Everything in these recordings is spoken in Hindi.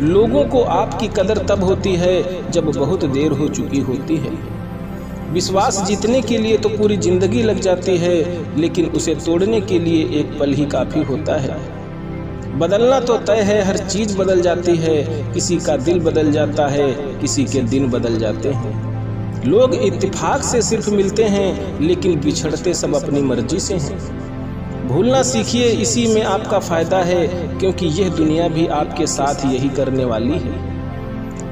लोगों को आपकी कदर तब होती है जब बहुत देर हो चुकी होती है। विश्वास जीतने के लिए तो पूरी जिंदगी लग जाती है, लेकिन उसे तोड़ने के लिए एक पल ही काफ़ी होता है। बदलना तो तय है, हर चीज़ बदल जाती है, किसी का दिल बदल जाता है, किसी के दिन बदल जाते हैं। लोग इत्तेफाक से सिर्फ मिलते हैं, लेकिन बिछड़ते सब अपनी मर्जी से हैं। भूलना सीखिए, इसी में आपका फ़ायदा है, क्योंकि यह दुनिया भी आपके साथ यही करने वाली है।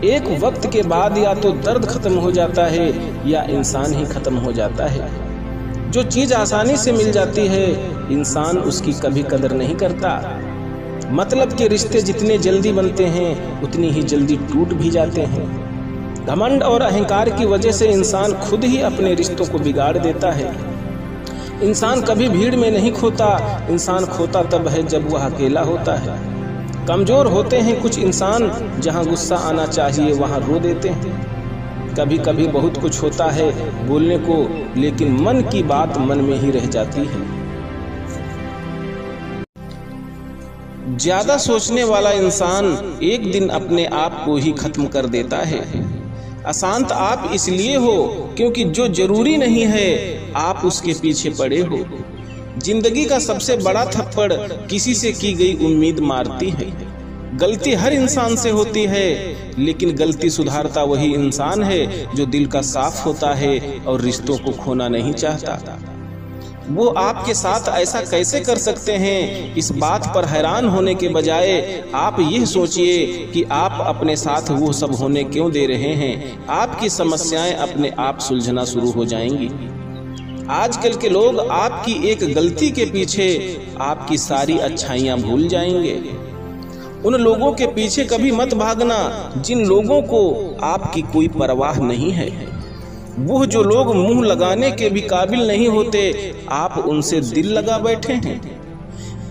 एक वक्त के बाद या तो दर्द खत्म हो जाता है या इंसान ही खत्म हो जाता है। जो चीज़ आसानी से मिल जाती है, इंसान उसकी कभी कदर नहीं करता। मतलब के रिश्ते जितने जल्दी बनते हैं, उतनी ही जल्दी टूट भी जाते हैं। घमंड और अहंकार की वजह से इंसान खुद ही अपने रिश्तों को बिगाड़ देता है। इंसान कभी भीड़ में नहीं खोता, इंसान खोता तब है जब वह अकेला होता है। कमज़ोर होते हैं कुछ इंसान, जहां गुस्सा आना चाहिए वहां रो देते हैं। कभी कभी बहुत कुछ होता है बोलने को, लेकिन मन की बात मन में ही रह जाती है। ज्यादा सोचने वाला इंसान एक दिन अपने आप को ही खत्म कर देता है। अशांत आप इसलिए हो क्योंकि जो जरूरी नहीं है आप उसके पीछे पड़े हो। जिंदगी का सबसे बड़ा थप्पड़ किसी से की गई उम्मीद मारती है। गलती हर इंसान से होती है, लेकिन गलती सुधारता वही इंसान है जो दिल का साफ होता है और रिश्तों को खोना नहीं चाहता। वो आपके साथ ऐसा कैसे कर सकते हैं, इस बात पर हैरान होने के बजाय आप यह सोचिए कि आप अपने साथ वो सब होने क्यों दे रहे हैं। आपकी समस्याएं अपने आप सुलझना शुरू हो जाएंगी। आजकल के लोग आपकी एक गलती के पीछे आपकी सारी अच्छाइयां भूल जाएंगे। उन लोगों के पीछे कभी मत भागना जिन लोगों को आपकी कोई परवाह नहीं है। वो जो लोग मुंह लगाने के भी काबिल नहीं होते, आप उनसे दिल लगा बैठे हैं।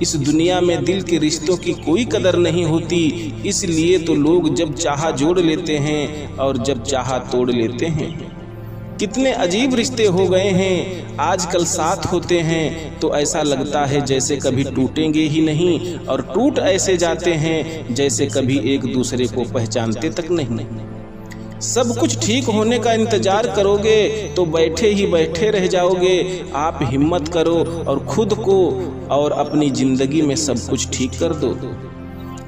इस दुनिया में दिल के रिश्तों की कोई कदर नहीं होती, इसलिए तो लोग जब चाहा जोड़ लेते हैं और जब चाहा तोड़ लेते हैं। कितने अजीब रिश्ते हो गए हैं आजकल, साथ होते हैं तो ऐसा लगता है जैसे कभी टूटेंगे ही नहीं, और टूट ऐसे जाते हैं जैसे कभी एक दूसरे को पहचानते तक नहीं। सब कुछ ठीक होने का इंतजार करोगे तो बैठे ही बैठे रह जाओगे। आप हिम्मत करो और खुद को और अपनी जिंदगी में सब कुछ ठीक कर दो।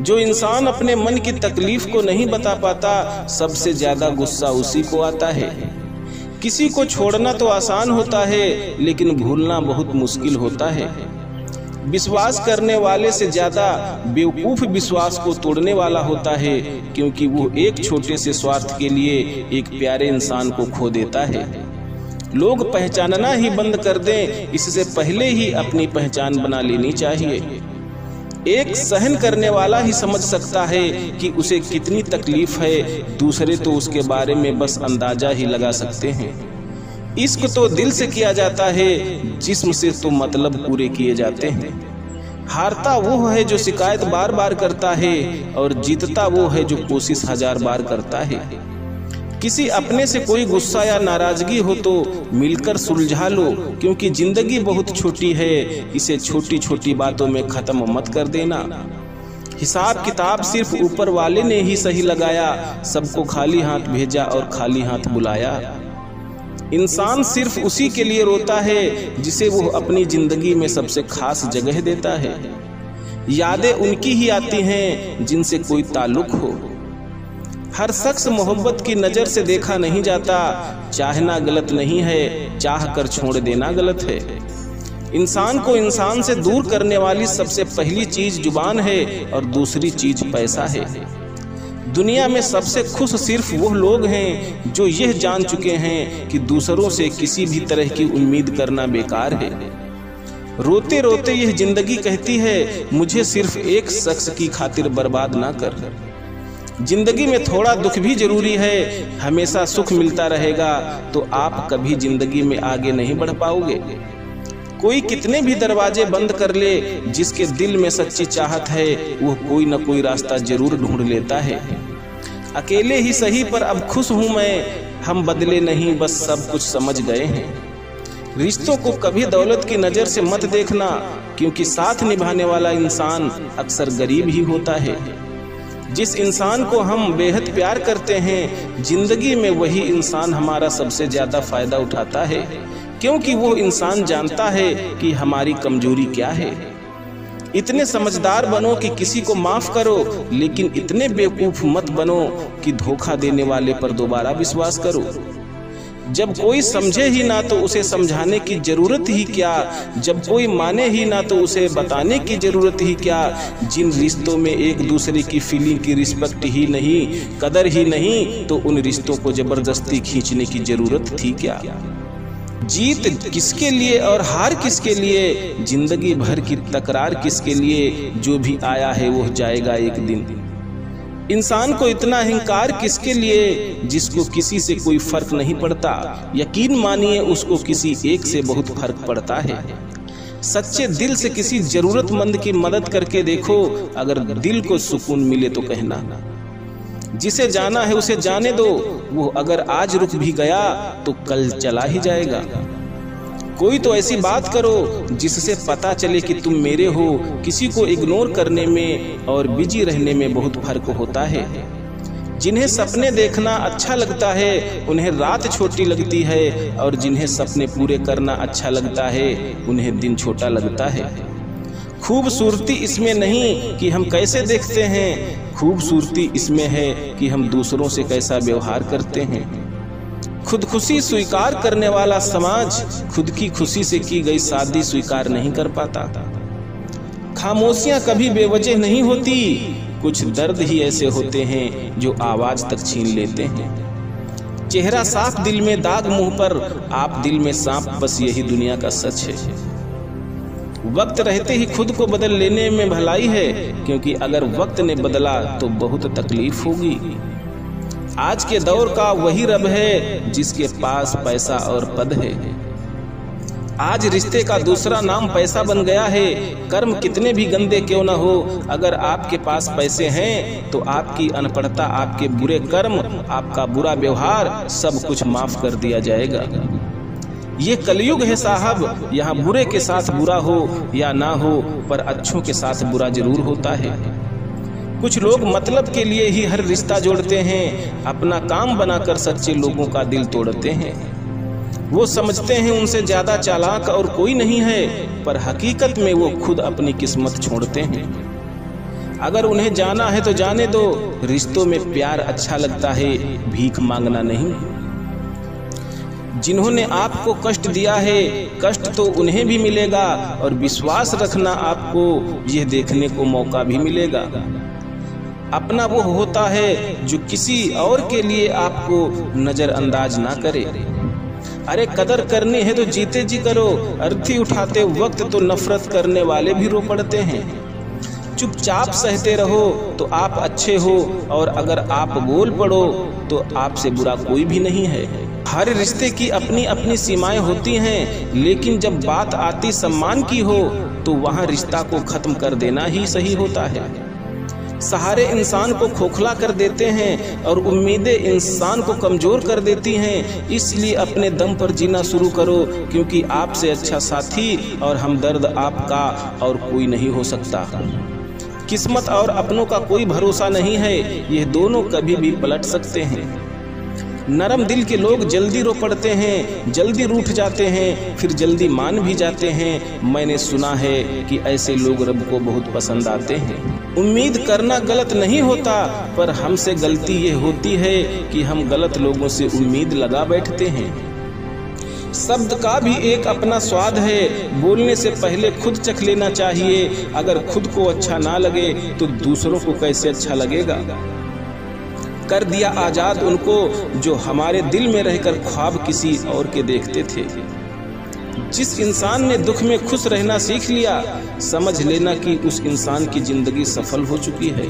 जो इंसान अपने मन की तकलीफ को नहीं बता पाता, सबसे ज्यादा गुस्सा उसी को आता है। किसी को छोड़ना तो आसान होता है, लेकिन भूलना बहुत मुश्किल होता है। विश्वास करने वाले से ज्यादा बेवकूफ विश्वास को तोड़ने वाला होता है, क्योंकि वो एक छोटे से स्वार्थ के लिए एक प्यारे इंसान को खो देता है। लोग पहचानना ही बंद कर दें, इससे पहले ही अपनी पहचान बना लेनी चाहिए। एक सहन करने वाला ही समझ सकता है कि उसे कितनी तकलीफ है, दूसरे तो उसके बारे में बस अंदाजा ही लगा सकते हैं। इश्क तो दिल से किया जाता है, जिस्म से तो मतलब पूरे किए जाते हैं। हारता वो है जो शिकायत बार बार करता है, और जीतता वो है जो कोशिश 1000 बार करता है। किसी अपने से कोई गुस्सा या नाराजगी हो तो मिलकर सुलझा लो, क्योंकि जिंदगी बहुत छोटी है, इसे छोटी छोटी बातों में खत्म मत कर देना। हिसाब किताब सिर्फ ऊपर वाले ने ही सही लगाया, सबको खाली हाथ भेजा और खाली हाथ बुलाया। इंसान सिर्फ उसी के लिए रोता है जिसे वो अपनी जिंदगी में सबसे खास जगह देता है। यादें उनकी ही आती हैं जिनसे कोई ताल्लुक हो। हर शख्स मोहब्बत की नज़र से देखा नहीं जाता। चाहना गलत नहीं है, चाह कर छोड़ देना गलत है। इंसान को इंसान से दूर करने वाली सबसे पहली चीज जुबान है और दूसरी चीज पैसा है। दुनिया में सबसे खुश सिर्फ वो लोग हैं जो यह जान चुके हैं कि दूसरों से किसी भी तरह की उम्मीद करना बेकार है। रोते रोते यह जिंदगी कहती है, मुझे सिर्फ एक शख्स की खातिर बर्बाद ना कर। जिंदगी में थोड़ा दुख भी जरूरी है। हमेशा सुख मिलता रहेगा तो आप कभी जिंदगी में आगे नहीं बढ़ पाओगे। कोई कितने भी दरवाजे बंद कर ले, जिसके दिल में सच्ची चाहत है वो कोई न कोई रास्ता जरूर ढूंढ लेता है। अकेले ही सही पर अब खुश हूँ मैं, हम बदले नहीं बस सब कुछ समझ गए हैं। रिश्तों को कभी दौलत की नज़र से मत देखना, क्योंकि साथ निभाने वाला इंसान अक्सर गरीब ही होता है। जिस इंसान को हम बेहद प्यार करते हैं, जिंदगी में वही इंसान हमारा सबसे ज्यादा फायदा उठाता है, क्योंकि वो इंसान जानता है कि हमारी कमजोरी क्या है। इतने समझदार बनो कि किसी को माफ करो, लेकिन इतने बेवकूफ मत बनो कि धोखा देने वाले पर दोबारा विश्वास करो। जब कोई समझे ही ना तो उसे समझाने की जरूरत ही क्या, जब कोई माने ही ना तो उसे बताने की जरूरत ही क्या। जिन रिश्तों में एक दूसरे की फीलिंग की रिस्पेक्ट ही नहीं, कदर ही नहीं, तो उन रिश्तों को जबरदस्ती खींचने की जरूरत थी क्या। जीत किसके लिए और हार किसके लिए, जिंदगी भर की तकरार किसके लिए। जो भी आया है वो जाएगा एक दिन। इंसान को इतना अहंकार किसके लिए, जिसको किसी से कोई फर्क नहीं पड़ता। यकीन मानिए उसको किसी एक से बहुत फर्क पड़ता है। सच्चे दिल से किसी जरूरतमंद की मदद करके देखो, अगर दिल को सुकून मिले तो कहना। जिसे जाना है उसे जाने दो, वो अगर आज रुक भी गया तो कल चला ही जाएगा। कोई तो ऐसी बात करो जिससे पता चले कि तुम मेरे हो। किसी को इग्नोर करने में और बिजी रहने में बहुत फर्क होता है। जिन्हें सपने देखना अच्छा लगता है उन्हें रात छोटी लगती है, और जिन्हें सपने पूरे करना अच्छा लगता है उन्हें दिन छोटा लगता है। खूबसूरती इसमें नहीं कि हम कैसे देखते हैं, खूबसूरती इसमें है कि हम दूसरों से कैसा व्यवहार करते हैं। खुदकुशी स्वीकार करने वाला समाज खुद की खुशी से की गई शादी स्वीकार नहीं कर पाता। खामोशियां कभी बेवजह नहीं होती, कुछ दर्द ही ऐसे होते हैं जो आवाज तक छीन लेते हैं। चेहरा साफ दिल में दाग मुंह पर, आप दिल में सांप, बस यही दुनिया का सच है। वक्त रहते ही खुद को बदल लेने में भलाई है, क्योंकि अगर वक्त ने बदला तो बहुत तकलीफ होगी। आज के दौर का वही रब है जिसके पास पैसा और पद है। आज रिश्ते का दूसरा नाम पैसा बन गया है। कर्म कितने भी गंदे क्यों न हो, अगर आपके पास पैसे हैं तो आपकी अनपढ़ता, आपके बुरे कर्म, आपका बुरा व्यवहार, सब कुछ माफ कर दिया जाएगा। ये कलयुग है साहब, यहाँ बुरे के साथ बुरा हो या ना हो, पर अच्छों के साथ बुरा जरूर होता है। कुछ लोग मतलब के लिए ही हर रिश्ता जोड़ते हैं, अपना काम बनाकर सच्चे लोगों का दिल तोड़ते हैं। वो समझते हैं उनसे ज्यादा चालाक और कोई नहीं है, पर हकीकत में वो खुद अपनी किस्मत छोड़ते हैं। अगर उन्हें जाना है तो जाने दो, रिश्तों में प्यार अच्छा लगता है, भीख मांगना नहीं। जिन्होंने आपको कष्ट दिया है, कष्ट तो उन्हें भी मिलेगा, और विश्वास रखना आपको यह देखने को मौका भी मिलेगा। अपना वो होता है जो किसी और के लिए आपको नजरअंदाज ना करे। अरे कदर करनी है तो जीते जी करो, अर्थी उठाते वक्त तो नफरत करने वाले भी रो पड़ते हैं। चुपचाप सहते रहो तो आप अच्छे हो, और अगर आप बोल पड़ो तो आपसे बुरा कोई भी नहीं है। हर रिश्ते की अपनी अपनी सीमाएं होती हैं, लेकिन जब बात आती सम्मान की हो तो वहाँ रिश्ता को खत्म कर देना ही सही होता है। सहारे इंसान को खोखला कर देते हैं और उम्मीदें इंसान को कमजोर कर देती हैं। इसलिए अपने दम पर जीना शुरू करो, क्योंकि आपसे अच्छा साथी और हमदर्द आपका और कोई नहीं हो सकता। किस्मत और अपनों का कोई भरोसा नहीं है, यह दोनों कभी भी पलट सकते हैं। नरम दिल के लोग जल्दी रो पड़ते हैं, जल्दी रूठ जाते हैं, फिर जल्दी मान भी जाते हैं। मैंने सुना है कि ऐसे लोग रब को बहुत पसंद आते हैं। उम्मीद करना गलत नहीं होता, पर हमसे गलती ये होती है कि हम गलत लोगों से उम्मीद लगा बैठते हैं। शब्द का भी एक अपना स्वाद है, बोलने से पहले खुद चख लेना चाहिए। अगर खुद को अच्छा ना लगे तो दूसरों को कैसे अच्छा लगेगा। कर दिया आजाद उनको जो हमारे दिल में रहकर ख्वाब किसी और के देखते थे। जिस इंसान ने दुख में खुश रहना सीख लिया, समझ लेना कि उस इंसान की जिंदगी सफल हो चुकी है।